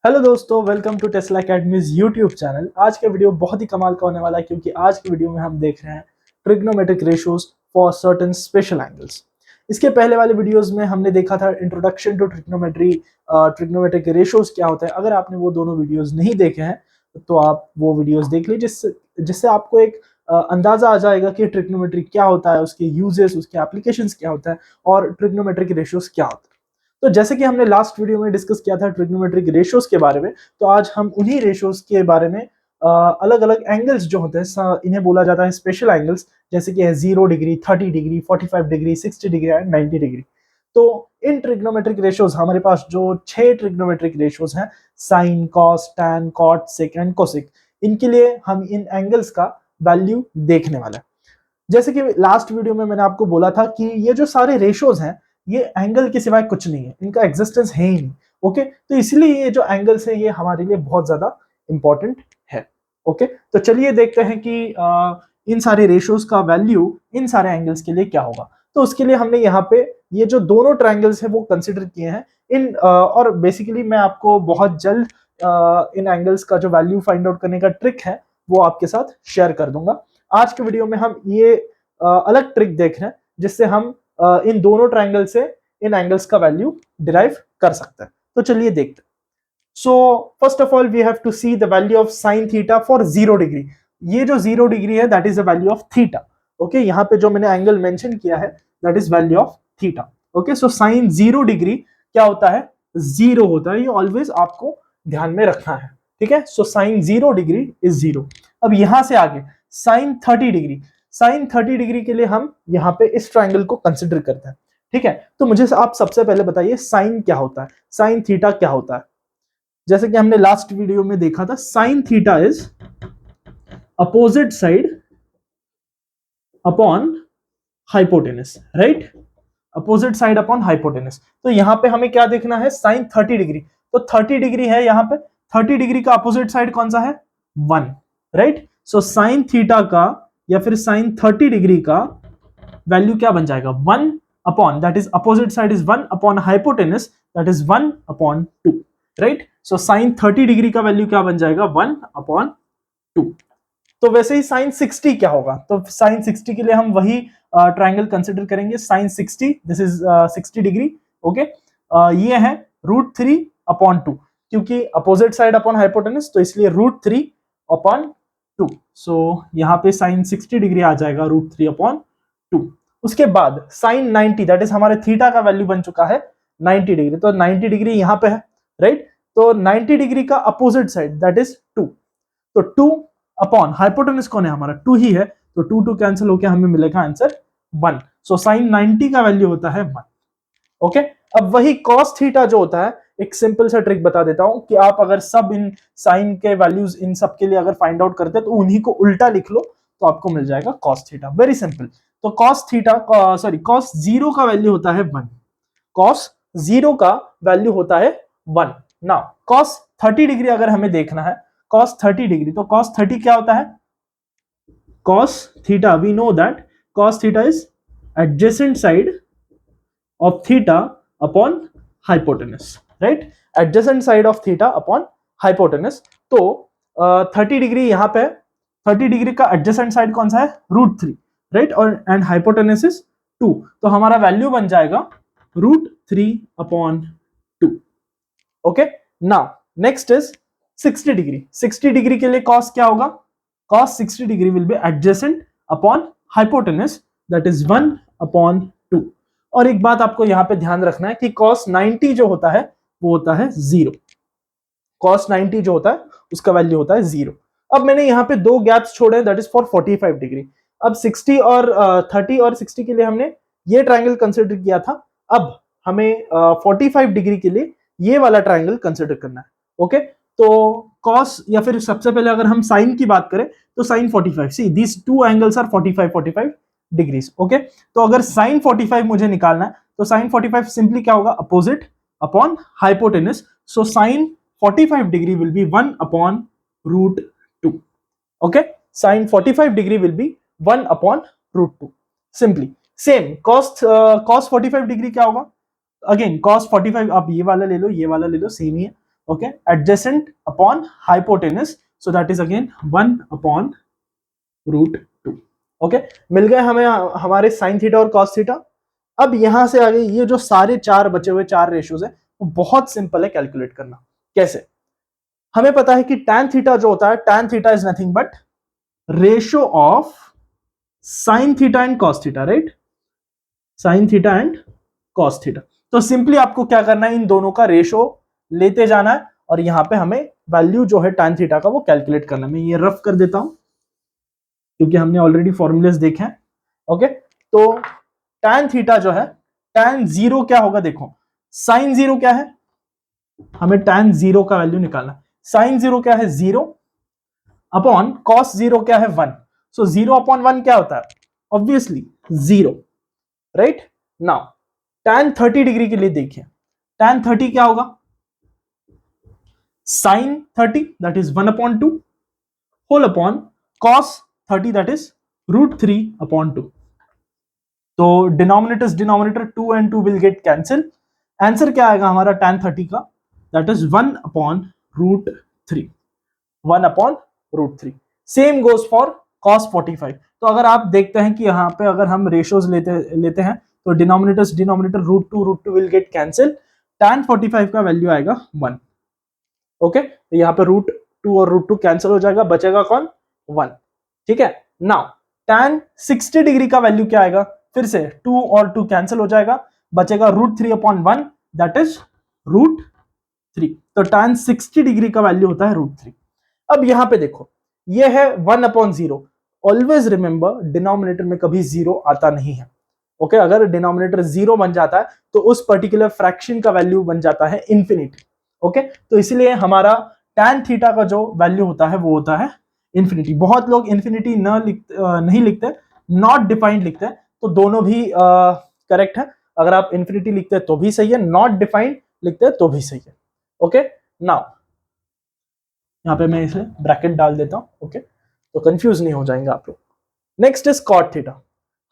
Hello दोस्तों, welcome to Tesla academy's YouTube channel. आज का वीडियो बहुत ही कमाल का होने वाला है क्योंकि आज के वीडियो में हम देख रहे हैं trigonometric ratios for certain special angles. इसके पहले वाले वीडियोस में हमने देखा था introduction to trigonometry, trigonometric ratios क्या होता है। अगर आपने वो दोनों वीडियोस नहीं देखे हैं तो आप वो वीडियोस देख लीजिए, जिससे आपको एक अंदाजा आ जाएगा कि ट्रिग्नोमेट्री क्या होता है, उसके यूजेस, उसके एप्लीकेशंस क्या होता है और ट्रिग्नोमेट्रिक रेशियोज क्या होता है। तो जैसे कि हमने लास्ट वीडियो में डिस्कस किया था ट्रिग्नोमेट्रिक रेशियोज के बारे में, तो आज हम उन्हीं रेशियोज के बारे में अलग अलग एंगल्स जो होते हैं इन्हें बोला जाता है स्पेशल एंगल्स, जैसे कि है 0 degree, 30 degree, 45 degree, 60 degree and 90 degree. तो इन ट्रिग्नोमेट्रिक रेशियोज हमारे पास जो 6 ट्रिग्नोमेट्रिक रेशियोज हैं, sine, cos, tan, cot, sec and cosec, इनके लिए हम इन एंगल्स का वैल्यू देखने वाला है। जैसे कि लास्ट वीडियो में मैंने आपको बोला था कि ये जो सारे रेशियोज हैं ये एंगल के सिवाय कुछ नहीं है, इनका एग्जिस्टेंस है ही नहीं। ओके, तो इसलिए ये जो एंगल्स है ये हमारे लिए बहुत ज्यादा इंपॉर्टेंट है। ओके, तो चलिए देखते हैं कि इन सारे रेशियोज का वैल्यू इन सारे एंगल्स के लिए क्या होगा। तो उसके लिए हमने यहाँ पे ये जो दोनों ट्रायंगल्स है वो कंसिडर किए हैं और बेसिकली मैं आपको बहुत जल्द इन एंगल्स का जो वैल्यू फाइंड आउट करने का ट्रिक है वो आपके साथ शेयर कर दूंगा। आज के वीडियो में हम ये अलग ट्रिक देख रहे हैं जिससे हम इन दोनों ट्रायंगल से इन एंगल्स का वैल्यू डिराइव कर सकते हैं। तो चलिए देखते हैं। So first of all we have to see the value of sine theta for 0 degree. ये जो 0 डिग्री है that is the value of theta. Okay, यहाँ पे जो मैंने एंगल मेंशन किया है that is value of theta. Okay, so sine 0 degree क्या होता है? जीरो होता है। ये ऑलवेज आपको ध्यान में रखना है। ठीक है, सो साइन 0 डिग्री इज जीरो। अब यहां से आगे साइन 30 डिग्री, साइन 30 डिग्री के लिए हम यहाँ पे इस ट्राइंगल को कंसिडर करते हैं। ठीक है, तो मुझे आप सबसे पहले बताइए साइन क्या होता है, साइन थीटा क्या होता है। जैसे कि हमने लास्ट वीडियो में देखा था, sine theta is opposite side upon hypotenuse, right? Opposite side upon hypotenuse. तो यहां पे हमें क्या देखना है? Sine 30 degree. तो 30 डिग्री है यहाँ पे, 30 डिग्री का अपोजिट साइड कौन सा है? 1, राइट? सो साइन थीटा का या फिर साइन 30 डिग्री का वैल्यू क्या बन जाएगा? 1 upon, that is opposite side is 1 upon hypotenuse, that is 1 upon 2, right? So sine 30 degree का वैल्यू क्या बन जाएगा? 1 अपॉन 2। तो वैसे ही साइन 60 क्या होगा? तो साइन 60 के लिए हम वही ट्राइंगल कंसिडर करेंगे। Sine 60, this is 60 degree. Okay, ये है √3 अपॉन 2, क्योंकि अपोजिट साइड अपॉन हाइपोटेनस तो इसलिए √3 अपॉन 2। सो यहाँ पे साइन 60 डिग्री आ जाएगा √3 अपॉन 2। उसके बाद साइन 90, दैट इज हमारे थीटा का वैल्यू बन चुका है 90 डिग्री। तो 90 डिग्री यहाँ पे है, राइट? तो 90 डिग्री का अपोजिट साइड दैट इज 2। तो 2 अपॉन हाइपोटेनस कौन है? हमारा 2 ही है। तो 2 2 कैंसिल होकर हमें मिलेगा आंसर 1। सो साइन 90 का वैल्यू होता है 1। ओके, अब वही कॉस थीटा जो होता है, एक सिंपल सा ट्रिक बता देता हूं कि आप अगर सब इन साइन के वैल्यूज इन सब के लिए अगर फाइंड आउट करते हैं तो उन्हीं को उल्टा लिख लो तो आपको मिल जाएगा कॉस थीटा। Very simple. तो cos theta, sorry, cos zero का वैल्यू होता है 1। कॉस जीरो का वैल्यू होता है 1। नाउ कॉस 30 डिग्री अगर हमें देखना है, कॉस 30 डिग्री, तो कॉस 30 क्या होता है? cos theta, we know that cos theta is adjacent side of theta upon hypotenuse, right? Adjacent side of theta upon hypotenuse। तो 30 डिग्री यहाँ पे, 30 डिग्री का एडजेसेंट साइड कौन सा है? √3, राइट? और एंड हाइपोटेनस इज 2। तो हमारा वैल्यू बन जाएगा √3 upon 2। Okay, now next is 60 degree. 60 degree के लिए कॉस क्या होगा? cos 60 degree will be adjacent upon hypotenuse, that is 1 upon 2। और एक बात आपको यहां पे ध्यान रखना है कि cos 90 जो होता है वो होता है 0। cos 90 जो होता है उसका वैल्यू होता है 0। अब मैंने यहाँ पे दो गैप्स छोड़े, दैट इज फॉर 45 डिग्री। अब 60 और 30 और 60 के लिए हमने ये ट्राइंगल कंसिडर किया था। अब हमें 45 डिग्री के लिए ये वाला ट्राइंगल कंसिडर करना है। ओके, तो cos, या फिर सबसे पहले अगर हम साइन की बात करें तो sine 45, see these two angles are 45 degrees. Okay, तो अगर साइन 45 मुझे निकालना है तो साइन 45 सिंपली क्या होगा? Opposite upon hypotenuse. So sine 45 degree will be 1 upon √2। Okay, sine 45 degree will be 1 upon √2। Simply same cos 45 degree क्या होगा? अगेन cos 45, आप ये वाला ले लो, ये वाला ले लो, सेम ही है। Okay, adjacent upon hypotenuse, so that is again 1 upon √2। Okay, मिल गए हमें हमारे साइन थीटा और कॉस थीटा। अब यहां से आगे ये जो सारे चार बचे हुए चार रेशियोज है वो बहुत सिंपल है कैलकुलेट करना। कैसे? हमें पता है कि tan थीटा जो होता है, tan theta is nothing but ratio of sine theta and cos theta, right? Sine theta and cos theta. तो सिंपली आपको क्या करना है, इन दोनों का रेशियो लेते जाना है और यहां पे हमें वैल्यू जो है tan थीटा का वो कैलकुलेट करना है। मैं ये रफ कर देता हूं क्योंकि हमने ऑलरेडी फॉर्मूलेस देखे हैं। ओके, तो tan थीटा जो है, tan जीरो क्या होगा देखो, साइन जीरो क्या है, हमें tan जीरो का वैल्यू निकालना। साइन जीरो क्या है, 0 अपॉन कॉस जीरो क्या है, 1। सो 0 अपॉन 1 क्या होता है, obviously 0, right? Now tan 30 degree के लिए देखिए, tan 30 क्या होगा, sin 30 that is 1 upon 2 whole upon cos 30 that is √3 upon 2। तो denominator 2 and 2 will get cancel. Answer क्या आएगा हमारा tan 30 का, that is 1 upon √3, 1 upon √3। Same goes for cos 45। तो अगर आप देखते हैं कि यहाँ पे अगर हम रेशियोज लेते हैं तो denominator √2 will get cancel, tan 45 का वैल्यू आएगा 1। ओके, तो यहाँ पे √2 और √2 कैंसिल हो जाएगा, बचेगा कौन, 1। ठीक है, नाउ tan 60 डिग्री का वैल्यू क्या आएगा, फिर से 2 और 2 कैंसिल हो जाएगा, बचेगा √3 अपॉन 1 दैट इज √3। तो tan 60 डिग्री का वैल्यू होता है √3। अब यहां पे देखो, ये है 1 अपॉन 0। ऑलवेज रिमेंबर डिनोमिनेटर में कभी 0 आता नहीं है। ओके, अगर डिनोमिनेटर 0 बन जाता है तो उस पर्टिकुलर फ्रैक्शन का वैल्यू बन जाता है इंफिनिटी। ओके, तो इसलिए हमारा tan थीटा का जो वैल्यू होता है वो होता है इंफिनिटी। बहुत लोग इंफिनिटी नहीं लिखते, नॉट डिफाइंड लिखते हैं, तो दोनों भी करेक्ट है। अगर आप इंफिनिटी लिखते हैं तो भी सही है, नॉट डिफाइंड लिखते हैं तो भी सही है। ओके, नाउ यहाँ पे मैं इसे ब्रैकेट डाल देता हूं, ओके, तो कंफ्यूज नहीं हो जाएंगे आप लोग। Next is cot theta.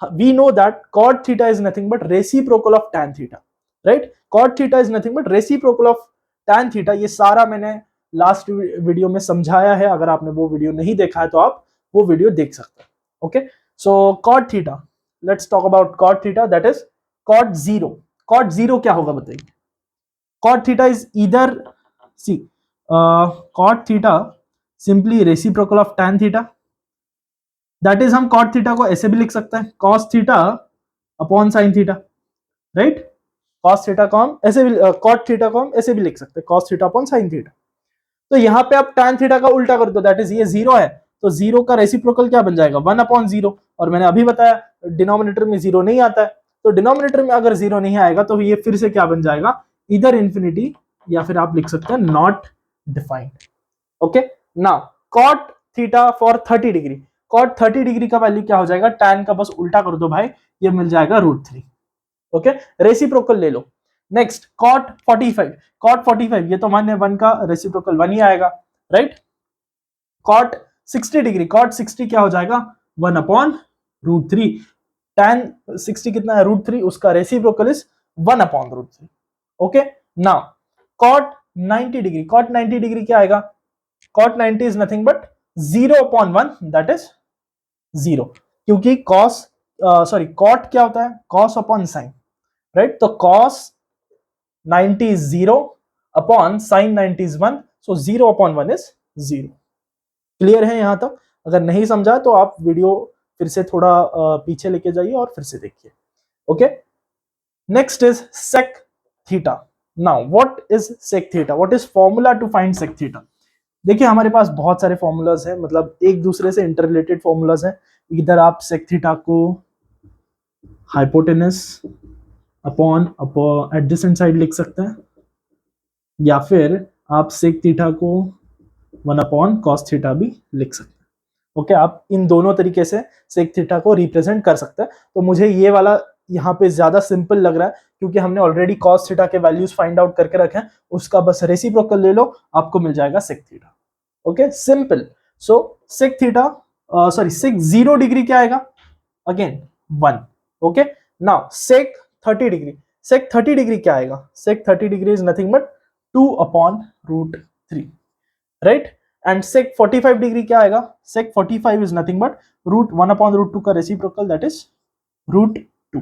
We know that cot theta is nothing but reciprocal of tan theta, right? cot theta is nothing but reciprocal of tan theta. ये सारा मैंने लास्ट वीडियो में समझाया है, अगर आपने वो वीडियो नहीं देखा है तो आप वो वीडियो देख सकते हैं। Okay, so cot theta, let's talk about cot theta, that is cot zero. cot zero क्या होगा बताइए? cot theta is either see cot theta simply reciprocal of tan theta, that is हम cot थीटा को ऐसे भी लिख सकते हैं, cos theta upon sin theta, right? cos theta को हम ऐसे भी cot थीटा को हम ऐसे भी लिख सकते हैं, cos theta upon sin theta. तो यहां पे आप tan थीटा का उल्टा कर दो, दैट इज ये 0 है तो 0 का रेसिप्रोकल क्या बन जाएगा, 1 अपॉन 0। और मैंने अभी बताया डिनोमिनेटर में 0 नहीं आता है, तो डिनोमिनेटर में अगर 0 नहीं आएगा तो ये फिर से क्या बन जाएगा, इधर इंफिनिटी, या फिर आप लिख सकते हैं not defined. Okay, now cot theta for 30 degree, cot 30 degree का वैल्यू क्या हो जाएगा, tan का बस उल्टा कर दो भाई, ये मिल जाएगा √3। ओके, रेसिप्रोकल ले लो। नेक्स्ट cot 45, cot 45 ये तो मान 1 का रेसिप्रोकल 1 ही आएगा, राइट? cot 60 डिग्री, cot 60 क्या हो जाएगा, 1 अपॉन √3। tan 60 कितना है, √3, उसका reciprocal is 1 upon √3। Okay, now cot 90 degree, cot 90 degree क्या आएगा, cot 90 is nothing but 0 upon 1 that is 0, क्योंकि cot क्या होता है, cos अपॉन sin, राइट? तो cos 90 is 0 upon sin 90 is 1, so 0 upon 1 is 0। Clear है यहां तक? अगर नहीं समझा तो आप वीडियो फिर से थोड़ा पीछे लेके जाइए और फिर से देखिए। Okay, next is sec theta. Now what is sec theta, what is formula to find sec theta? देखिए हमारे पास बहुत सारे फॉर्मूलाज हैं, मतलब एक दूसरे से इंटररिलेटेड फॉर्मूलाज हैं। इधर आप sec थीटा को हाइपोटेनस अपॉन एडजेसेंट साइड लिख सकते हैं, या फिर आप sec थीटा को 1 अपॉन cos थीटा भी लिख सकते हैं। ओके, आप इन दोनों तरीके से sec थीटा को रिप्रेजेंट कर सकते हैं। तो मुझे ये वाला यहाँ पे ज्यादा सिंपल लग रहा है क्योंकि हमने ऑलरेडी cos थीटा के वैल्यूज फाइंड आउट करके रखे हैं, उसका बस रेसिप्रोकल ले लो, आपको मिल जाएगा sec theta. Okay, simple. So sec theta sec 0 degree क्या आएगा, again 1। Okay, now sec 30 degree, sec 30 degree क्या आएगा, sec 30 degree is nothing but 2/√3, right. And sec 45 degree क्या आएगा, sec 45 इज नथिंग बट √1/√2 का reciprocal, that is √2,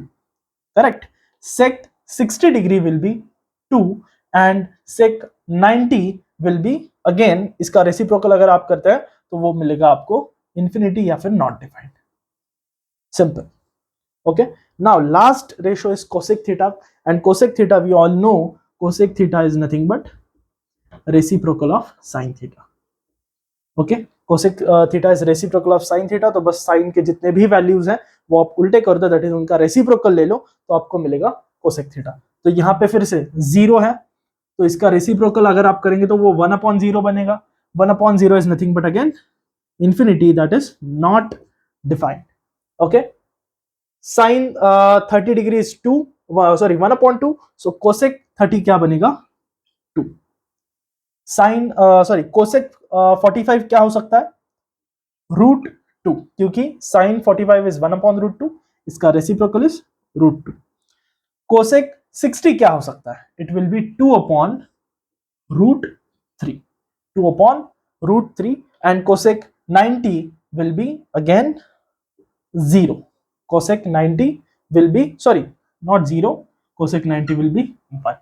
correct. sec 60 degree will be 2 and sec 90 will be again इसका reciprocal अगर आप करते हैं तो वो मिलेगा आपको इंफिनिटी या फिर not defined, simple. Okay, now last ratio is cosec theta, and cosec theta we all know cosec theta is nothing but reciprocal of sin theta. Okay, cosec theta is reciprocal of sin theta, तो बस sin के जितने भी values हैं वो आप उल्टे कर दो, दैट इज उनका रेसिप्रोकल ले लो तो आपको मिलेगा cosec theta। तो यहाँ पे फिर से 0 है तो इसका रेसिप्रोकल अगर आप करेंगे तो वो 1/0 बनेगा। 1/0 is nothing but again infinity, that is not defined. Okay, sin 30 degree is 2, sorry 1/2, so cosec 30 क्या बनेगा 2। साइन सॉरी कोसेक 45 क्या हो सकता है √2, क्योंकि sin 45 इज 1/√2, इसका रेसिप्रोकल इज √2। कोसेक 60 क्या हो सकता है, it will be 2/√3, 2/√3, and cosec 90 will be again 0, cosec 90 will be, sorry not 0, cosec 90 will be 1.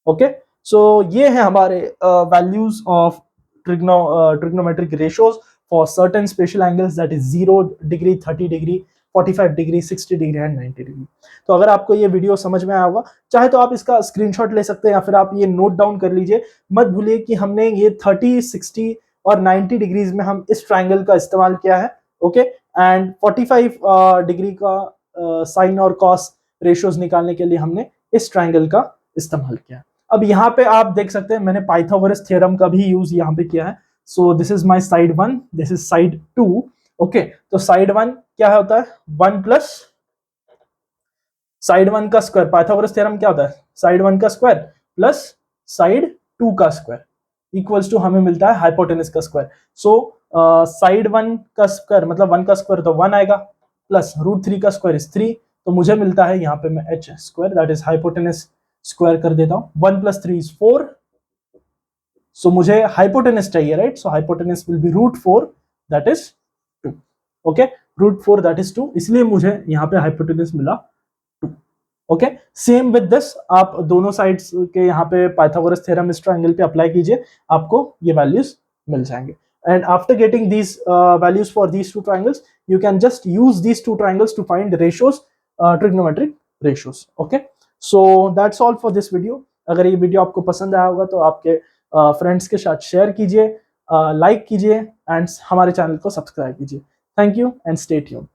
Okay, so ये है हमारे values of trigonometric ratios for certain spatial angles, that is 0 degree, 30 degree, 45 degree, 60 degree and 90 degree. तो अगर आपको ये video समझ में आया होगा, चाहे तो आप इसका स्क्रीनशॉट ले सकते हैं या फिर आप ये नोट डाउन कर लीजिए। मत भूलिए कि हमने ये 30, 60 और 90 डिग्रीज में हम इस ट्राइंगल का इस्तेमाल किया है। ओके, एंड 45 डिग्री का साइन और कॉस रेशियोज निकालने के लिए हमने इस ट्राइंगल का इस्तेमाल किया। अब यहाँ पे आप देख सकते हैं मैंने पाइथागोरस थ्योरम का भी यूज यहाँ पे किया है। So this is my side 1, this is side 2। Okay, तो साइड 1 क्या होता है 1 प्लस साइड 1 का स्क्वायर, पाइथागोरस थ्योरम क्या होता है साइड 1 का स्क्वायर प्लस साइड 2 का स्क्वायर इक्वल्स टू हमें मिलता है हाइपोटेनस का स्क्वायर। सो साइड 1 का स्क्वायर मतलब 1 का स्क्वायर तो 1 आएगा, प्लस √3 का स्क्वायर इज 3, तो मुझे मिलता है यहाँ पे मैं h square, that is hypotenuse square कर देता हूँ। 1 + 3 = 4, सो मुझे हाइपोटेनस चाहिए, right. So hypotenuse will be √4, that is 2। Okay, √4 that is 2, इसलिए मुझे यहाँ पे हाइपोटेनस मिला 2। ओके, सेम विद दिस आप दोनों साइड्स के यहाँ पे पाइथागोरस थ्योरम इस ट्रायंगल पे अप्लाई कीजिए, आपको ये वैल्यूज मिल जाएंगे। And after getting these values for these two triangles, you can just use these two triangles to find ratios, trigonometric ratios. Okay, so that's all for this video. अगर ये video आपको पसंद आया होगा तो आपके फ्रेंड्स के साथ शेयर कीजिए, लाइक कीजिए एंड हमारे चैनल को सब्सक्राइब कीजिए। Thank you and stay tuned.